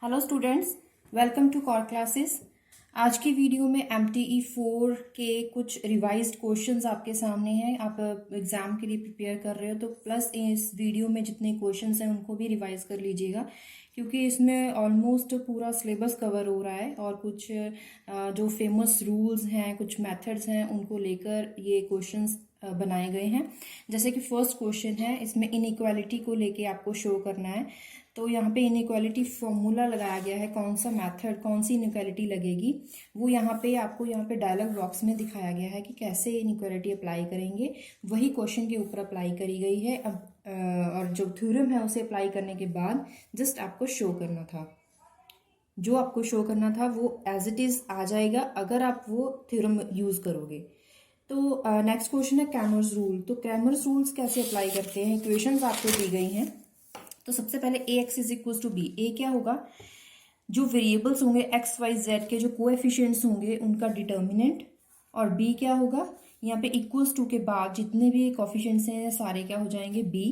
Hello students, welcome to core classes. आज की video में MTE 4 के कुछ रिवाइज्ड क्वेश्चंस आपके सामने हैं। आप एग्जाम के लिए प्रिपेयर कर रहे हो तो प्लस इस वीडियो में जितने क्वेश्चंस हैं उनको भी रिवाइज कर लीजिएगा, क्योंकि इसमें ऑलमोस्ट पूरा सिलेबस कवर हो रहा है और कुछ जो फेमस रूल्स हैं, कुछ मेथड्स हैं, उनको लेकर ये क्वेश्चंस बनाए गए हैं। जैसे कि फर्स्ट क्वेश्चन है, इसमें इनइक्वालिटी को लेके आपको शो करना है। तो यहाँ पे इनइक्वालिटी फॉर्मूला लगाया गया है, कौन सा मेथड, कौन सी इनइक्वालिटी लगेगी वो यहाँ पे आपको डायलॉग बॉक्स में दिखाया गया है कि कैसे इनइक्वालिटी अप्लाई करेंगे। वही क्वेश्चन के ऊपर अप्लाई करी गई है। अब और जो थ्योरम है उसे अप्लाई करने के बाद जस्ट आपको शो करना था, जो आपको शो करना था वो एज इट इज आ जाएगा अगर आप वो थ्योरम यूज करोगे। तो नेक्स्ट क्वेश्चन है क्रैमर्स रूल। तो क्रैमर्स रूल्स कैसे अप्लाई करते हैं, इक्वेशंस आपको दी गई हैं। तो सबसे पहले ax is equal to B. A क्या होगा, जो वेरिएबल्स होंगे एक्स वाई जेड के जो कोएफिशिएंट्स होंगे उनका डिटर्मिनेंट, और बी क्या होगा, यहाँ पे इक्वल्स टू के बाद जितने भी कोएफिशिएंट्स हैं सारे क्या हो जाएंगे बी,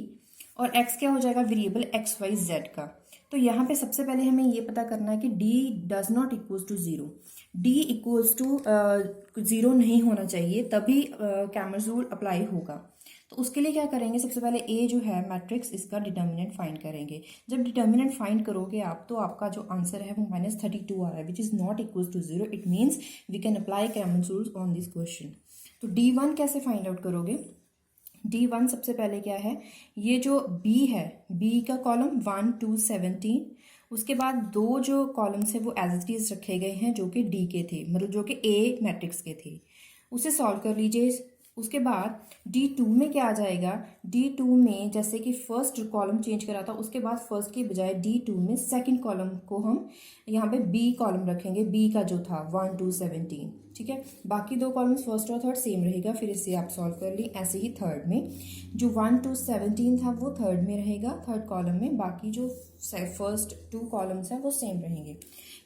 और एक्स क्या हो जाएगा, वेरिएबल एक्स वाई जेड का। तो यहाँ पे सबसे पहले हमें ये पता करना है कि D does not equals to zero. D equals to zero नहीं होना चाहिए, तभी क्रैमर्स रूल अप्लाई होगा। तो उसके लिए क्या करेंगे, सबसे पहले ए जो है मैट्रिक्स, इसका डिटर्मिनेंट फाइंड करेंगे। जब डिटर्मिनेंट फाइंड करोगे आप तो आपका जो आंसर है वो -32 आ रहा है, which is not equal to zero. It means we can apply Cramer's rules on this question. तो D1 कैसे फाइंड आउट करोगे। D1 सबसे पहले क्या है, ये जो B है, B का कॉलम 1 2 17, उसके बाद दो जो कॉलम्स है वो एज इट इज रखे गए हैं जो कि D के थे, मतलब जो कि A मैट्रिक्स के थे। उसे सॉल्व कर लीजिए। उसके बाद D2 में क्या आ जाएगा, D2 में जैसे कि फर्स्ट कॉलम चेंज करा था, उसके बाद फर्स्ट के बजाय D2 में सेकंड कॉलम को हम यहाँ पे B कॉलम रखेंगे, B का जो था 1 2 17, ठीक है। बाकी दो कॉलम्स फर्स्ट और थर्ड सेम रहेगा, फिर इसे आप सॉल्व कर ली। ऐसे ही थर्ड में जो 1 2 17 था वो थर्ड में रहेगा, थर्ड कॉलम में, बाकी जो फर्स्ट टू कॉलम्स हैं वो सेम रहेंगे।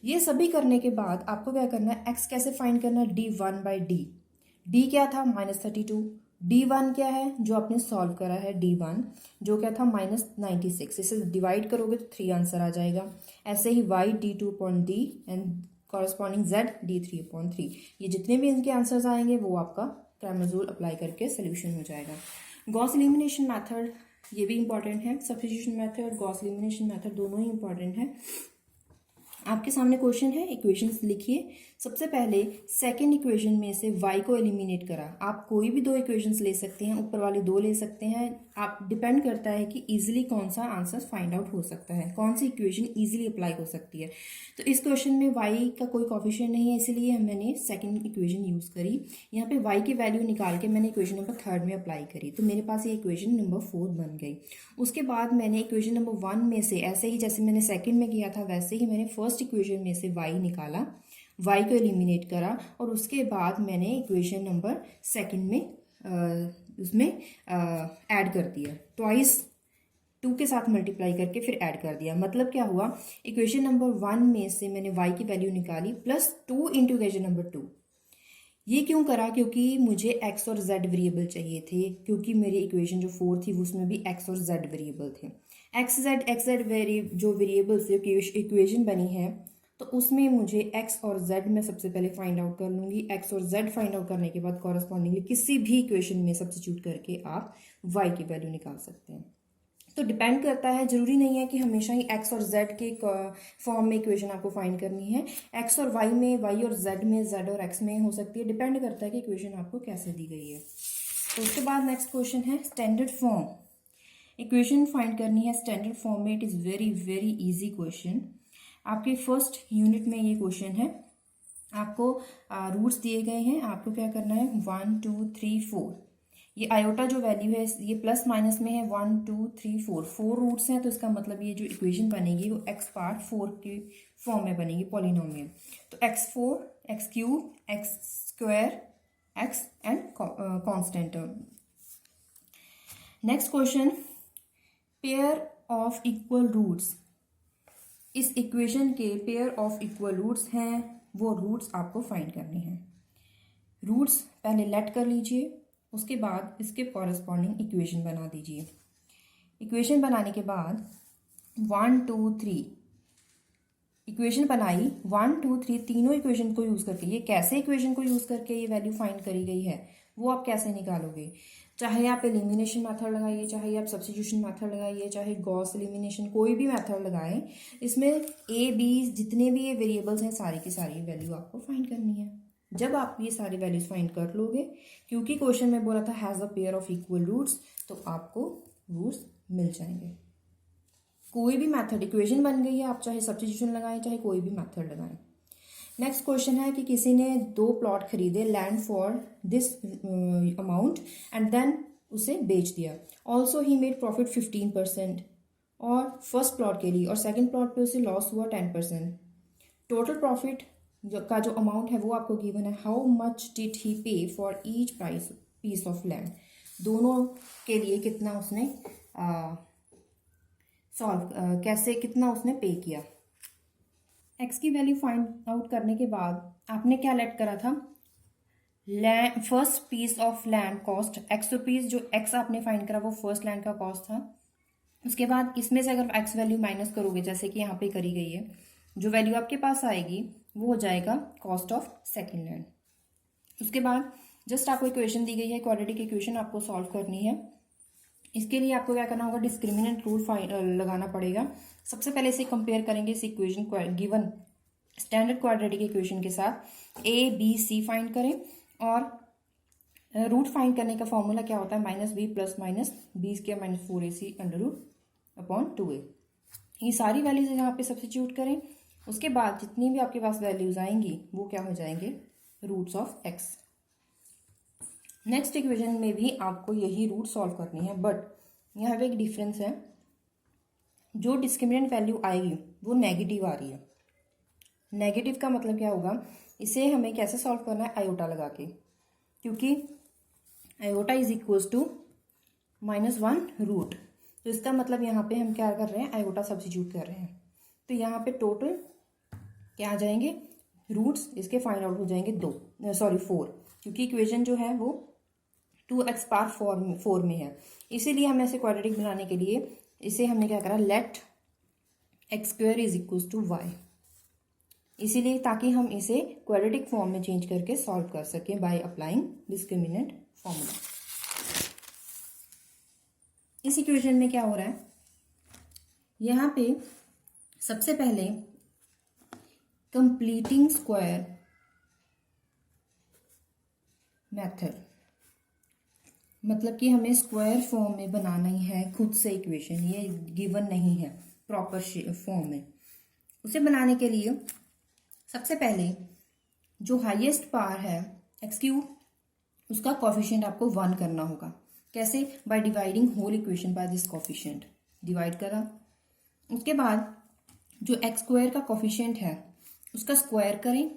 ये सभी करने के बाद आपको क्या करना है, एक्स कैसे फाइंड करना है, D1/D। डी क्या था, -32। D1 क्या है, जो आपने सॉल्व करा है, D1 जो क्या था -96। इसे डिवाइड करोगे तो 3 आंसर आ जाएगा। ऐसे ही y D2/D and corresponding z D3/3। ये जितने भी इनके आंसर्स आएंगे वो आपका क्रैमर्स रूल अप्लाई करके सोल्यूशन हो जाएगा। गॉस एलिमिनेशन मेथड, ये भी इंपॉर्टेंट है। Substitution method, Gauss elimination method दोनों ही इंपॉर्टेंट है। आपके सामने क्वेश्चन है, इक्वेशंस लिखिए। सबसे पहले सेकंड इक्वेशन में से y को एलिमिनेट करा। आप कोई भी दो इक्वेशंस ले सकते हैं, ऊपर वाली दो ले सकते हैं, आप डिपेंड करता है कि इजीली कौन सा आंसर फाइंड आउट हो सकता है, कौन सी इक्वेशन इजीली अप्लाई हो सकती है। तो इस क्वेश्चन में y का कोई कोफिशिएंट नहीं है, इसलिए मैंने सेकंड इक्वेशन यूज करी। यहाँ पे y की वैल्यू निकाल के मैंने इक्वेशन नंबर थर्ड में अप्लाई करी, तो मेरे पास ये इक्वेशन नंबर 4 बन गई। उसके बाद मैंने इक्वेशन नंबर 1 में से, ऐसे ही जैसे मैंने सेकंड में किया था वैसे ही मैंने फर्स्ट इक्वेशन में से y निकाला, y को एलिमिनेट करा, और उसके बाद मैंने इक्वेशन नंबर सेकंड में उसमें ऐड कर दिया, ट्वाइस 2 के साथ मल्टीप्लाई करके फिर ऐड कर दिया। मतलब क्या हुआ, इक्वेशन नंबर 1 में से मैंने y की वैल्यू निकाली +2 इंटू इक्वेशन नंबर 2। ये क्यों करा, क्योंकि मुझे x और z वेरिएबल चाहिए थे, क्योंकि मेरी इक्वेशन जो 4 थी उसमें भी x और z वेरिएबल थे। x z जो वेरिएबल्स इक्वेशन बनी है, तो उसमें मुझे x और z में सबसे पहले फाइंड आउट कर लूँगी। x और z फाइंड आउट करने के बाद कॉरस्पॉन्डिंगली किसी भी इक्वेशन में सब्स्टिट्यूट करके आप y की वैल्यू निकाल सकते हैं। तो डिपेंड करता है, जरूरी नहीं है कि हमेशा ही x और z के फॉर्म में इक्वेशन आपको फाइंड करनी है। x और y में, y और z में, z और x में हो सकती है, डिपेंड करता है कि इक्वेशन आपको कैसे दी गई है। तो उसके बाद नेक्स्ट क्वेश्चन है स्टैंडर्ड फॉर्म। इक्वेशन फाइंड करनी है स्टैंडर्ड फॉर्म में। It is very very easy question. आपके फर्स्ट यूनिट में ये क्वेश्चन है, आपको रूट्स दिए गए हैं, आपको क्या करना है 1 2 3 4। ये आयोटा जो वैल्यू है ये प्लस माइनस में है, 1 2 3 4 रूट्स हैं, तो इसका मतलब ये जो इक्वेशन बनेगी वो x पार्ट 4 की फॉर्म में बनेगी, पॉलिनोमियल। तो x4 x³ x² x and constant term. Next question, pair of equal roots. इस इक्वेशन के पेयर ऑफ इक्वल रूट्स हैं, वो रूट्स आपको फाइंड करने हैं। रूट्स पहले लेट कर लीजिए, उसके बाद इसके कॉरस्पॉन्डिंग इक्वेशन बना दीजिए। इक्वेशन बनाने के बाद 1 2 3 इक्वेशन बनाई 1 2 3 तीनों इक्वेशन को यूज करके, ये कैसे इक्वेशन को यूज करके ये वैल्यू फाइंड करी गई है वो आप कैसे निकालोगे। चाहे आप एलिमिनेशन मेथड लगाइए, चाहे आप सब्स्टिट्यूशन मेथड लगाइए, चाहे गॉस एलिमिनेशन, कोई भी मेथड लगाएं, इसमें ए बी जितने भी ये वेरिएबल्स हैं सारी की सारी वैल्यू आपको फाइंड करनी है। जब आप ये सारी वैल्यूज फाइंड कर लोगे, क्योंकि क्वेश्चन में बोला था has a pair of equal roots, तो आपको रूट्स मिल जाएंगे। कोई भी मेथड, इक्वेशन बन गई है, आप चाहे सब्स्टिट्यूशन लगाएं चाहे कोई भी मेथड लगाएं। नेक्स्ट क्वेश्चन है कि किसी ने 2 प्लॉट खरीदे land for this amount and then उसे बेच दिया। ऑल्सो ही मेड प्रॉफिट 15%, और फर्स्ट प्लॉट के लिए और सेकंड प्लॉट पे उसे लॉस हुआ 10%। टोटल प्रॉफिट का जो अमाउंट है वो आपको गिवन है। How much did he pay for each piece of land, दोनों के लिए कितना उसने कैसे कितना उसने पे किया। एक्स की वैल्यू फाइंड आउट करने के बाद आपने क्या लेट करा था, land first piece of land cost X rupees, जो एक्स आपने फाइंड करा वो फर्स्ट लैंड का कॉस्ट था। उसके बाद इसमें से अगर एक्स वैल्यू माइनस करोगे जैसे कि यहाँ पे करी गई है, जो वैल्यू आपके पास आएगी वो हो जाएगा कॉस्ट ऑफ सेकेंड लैंड। उसके बाद जस्ट आपको इक्वेशन दी गई है, क्वाड्रेटिक इक्वेशन आपको सॉल्व करनी है। इसके लिए आपको क्या करना होगा, डिस्क्रिमिनेंट रूल लगाना पड़ेगा। सबसे पहले इसे कंपेयर करेंगे इस equation given standard quadratic equation के साथ। ए बी सी फाइंड करें, और रूट फाइंड करने का फॉर्मूला क्या होता है, -b plus minus B square minus 4ac under root upon 2a। ये सारी वैल्यूज यहाँ पे सब्स्टिट्यूट करें। उसके बाद जितनी भी आपके पास वैल्यूज आएंगी वो क्या हो जाएंगे, roots of X. Next equation में भी आपको यही रूट सॉल्व करनी है, बट यहाँ पे एक डिफरेंस है, जो डिस्क्रिमिनेंट वैल्यू आएगी वो नेगेटिव आ रही है। नेगेटिव का मतलब क्या होगा, इसे हमें कैसे सॉल्व करना है, आयोटा लगा के, क्योंकि iota is equals to -1 root. तो इसका मतलब यहाँ पे हम क्या कर रहे हैं, आयोटा सब्स्टिट्यूट कर रहे हैं। तो यहाँ पे टोटल क्या आ जाएंगे, रूट्स इसके फाइंड आउट हो जाएंगे 4, क्योंकि इक्वेशन जो है वो 2x पावर 4 में है। इसीलिए हमें इसे क्वाड्रेटिक बनाने के लिए इसे हमने क्या करा, let X square is equals to Y, इसीलिए ताकि हम इसे क्वाड्रेटिक फॉर्म में चेंज करके सॉल्व कर सकें बाय अप्लाइंग डिस्क्रिमिनेंट फॉर्मूला। इस इक्वेशन में क्या हो रहा है, यहाँ पे सबसे पहले कंप्लीटिंग स्क्वायर मेथड, मतलब कि हमें स्क्वायर फॉर्म में बनाना ही है खुद से इक्वेशन, ये गिवन नहीं है प्रॉपर फॉर्म में। उसे बनाने के लिए सबसे पहले जो हाईएस्ट पावर है एक्स क्यूब, उसका कोफिशिएंट आपको 1 करना होगा। कैसे, by dividing whole equation by this coefficient, divide करा। उसके बाद जो एक्स स्क्वायर का कोफिशिएंट है उसका स्क्वायर करें।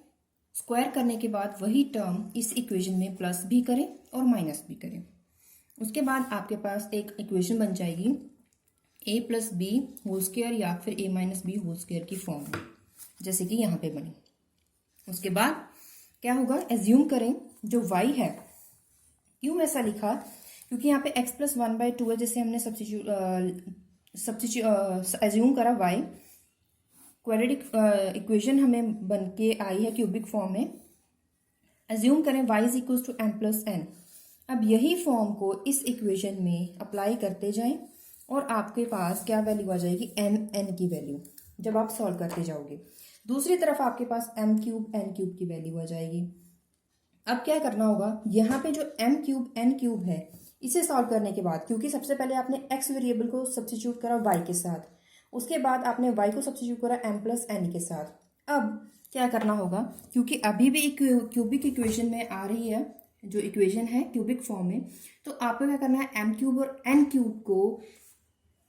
स्क्वायर करने के बाद वही टर्म इस इक्वेशन में प्लस भी करें और माइनस भी करें। उसके बाद आपके पास एक इक्वेशन बन जाएगी a plus B whole square या फिर a minus B whole square की फॉर्म में, जैसे कि यहाँ पे बनी। उसके बाद क्या होगा, एज्यूम करें जो y है, क्यों ऐसा लिखा, क्योंकि यहाँ पे x प्लस 1/2 है, जैसे हमने एज्यूम करा y। क्वाड्रेटिक इक्वेशन हमें बन के आई है क्यूबिक फॉर्म में। एज्यूम करें y इज इक्वल टू m प्लस n। अब यही फॉर्म को इस इक्वेशन में अप्लाई करते जाएं और आपके पास क्या वैल्यू आ जाएगी, n की वैल्यू, जब आप सॉल्व करते जाओगे। दूसरी तरफ आपके पास m क्यूब n क्यूब की वैल्यू आ जाएगी। अब क्या करना होगा, यहाँ पे जो m क्यूब n क्यूब है इसे सॉल्व करने के बाद, क्योंकि सबसे पहले आपने x वेरिएबल को सब्स्टिट्यूट करा y के साथ, उसके बाद आपने y को सब्स्टिट्यूट करा m प्लस n के साथ। अब क्या करना होगा, क्योंकि अभी भी क्यूबिक इक्वेशन में आ रही है जो इक्वेशन है क्यूबिक फॉर्म में, तो आपको क्या करना है, m क्यूब और n क्यूब को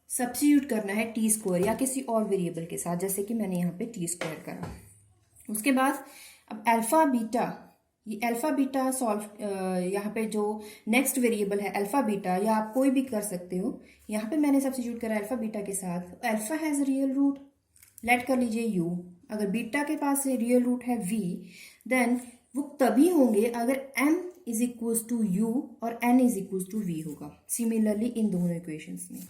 सब्स्टिट्यूट करना है टी स्क्वायर या किसी और वेरिएबल के साथ, जैसे कि मैंने यहाँ पे टी स्क्वायर करा। उसके बाद अब अल्फा बीटा, ये अल्फा बीटा सॉल्व, यहाँ पे जो नेक्स्ट वेरिएबल है अल्फा बीटा, या आप कोई भी कर सकते हो। यहाँ पे मैंने सब्स्टिट्यूट करा अल्फा बीटा के साथ। Alpha has real root, let कर लीजिए u। अगर बीटा के पास रियल रूट है v, देन वो तभी होंगे अगर m is equal to u और n is equal to v होगा। सिमिलरली इन दोनों इक्वेशंस में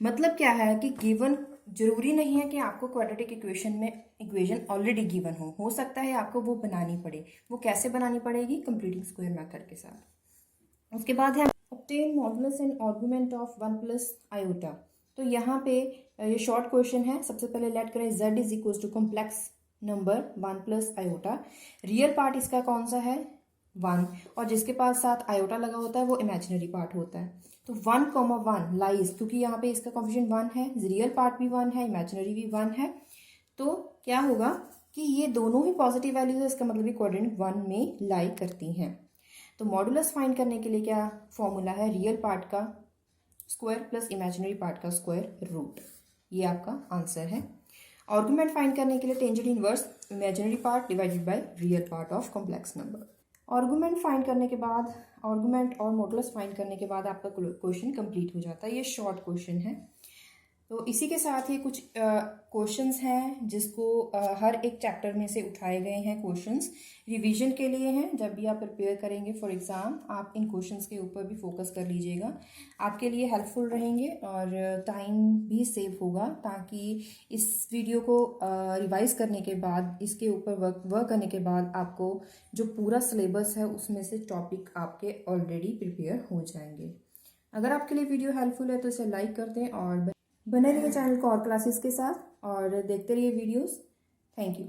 मतलब क्या है कि गिवन जरूरी नहीं है कि आपको क्वाड्रेटिक इक्वेशन में इक्वेशन ऑलरेडी गिवन हो सकता है आपको वो बनानी पड़े। वो कैसे बनानी पड़ेगी? कंप्लीटिंग स्क्वायर मेथड के साथ। उसके बाद है obtain modulus and argument of 1 plus iota. तो यहाँ पे ये शॉर्ट क्वेश्चन है। सबसे पहले लेट करें z is equal to complex number 1 plus iota. Real part इसका कौन सा है? 1, और जिसके पास साथ आयोटा लगा होता है वो इमेजिनरी पार्ट होता है। तो 1,1 लाइज, क्योंकि यहाँ पे इसका कॉन्फिगरेशन 1 है, रियल पार्ट भी 1 है, इमेजिनरी भी 1 है, तो क्या होगा कि ये दोनों ही पॉजिटिव वैल्यूज है। इसका मतलब ये क्वाड्रेंट 1 में लाई करती हैं। तो मॉडुलस फाइंड करने के लिए क्या फॉर्मूला है? रियल पार्ट का स्क्वायर प्लस इमेजिनरी पार्ट का स्क्वायर रूट। ये आपका आंसर है। आर्गुमेंट फाइंड करने के लिए tangent inverse imaginary part divided by real part of complex number. Argument find करने के बाद, आर्गुमेंट और मॉडुलस फाइंड करने के बाद आपका क्वेश्चन कंप्लीट हो जाता है। ये शॉर्ट क्वेश्चन है। तो इसी के साथ ही कुछ क्वेश्चंस हैं जिसको हर एक चैप्टर में से उठाए गए हैं। क्वेश्चंस रिवीजन के लिए हैं। जब भी आप प्रिपेयर करेंगे फॉर एग्ज़ाम, आप इन क्वेश्चंस के ऊपर भी फोकस कर लीजिएगा। आपके लिए हेल्पफुल रहेंगे और टाइम भी सेव होगा, ताकि इस वीडियो को रिवाइज करने के बाद, इसके ऊपर वर्क करने के बाद आपको जो पूरा सिलेबस है उसमें से टॉपिक आपके ऑलरेडी प्रिपेयर हो जाएंगे। अगर आपके लिए वीडियो हेल्पफुल है तो इसे लाइक कर दें और बने रहिए चैनल को और क्लासेस के साथ, और देखते रहिए वीडियोस। Thank you.